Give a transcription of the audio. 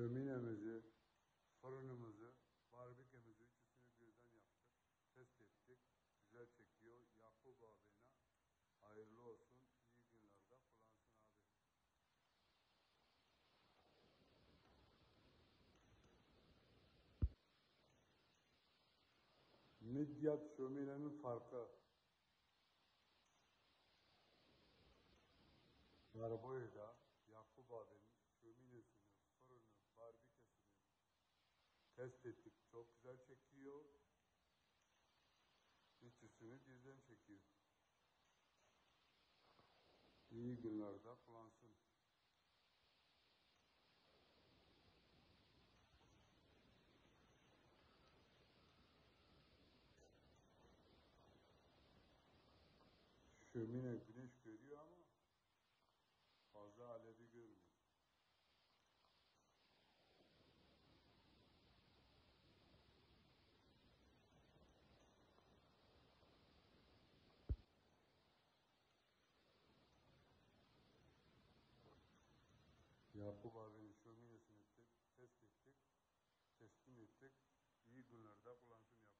Şöminemizi, fırınımızı, barbekümüzü üçüsünü birden yaptık. Test ettik. Güzel çekiyor. Yakup abine hayırlı olsun. İyi günlerde kullansın abi. Midyat şöminenin farkı. Garboya'da Yakup abinin şöminesini, fırını, barbeküsünü test ettik. Çok güzel çekiyor. Üçüsünü birden çekiyor. İyi günlerde kullansın. Şömine güneş görüyor ama fazla alevi görmüyor. Yakup abinin şöminesini test ettik, teslim ettik. İyi günlerde kullansın Yakup.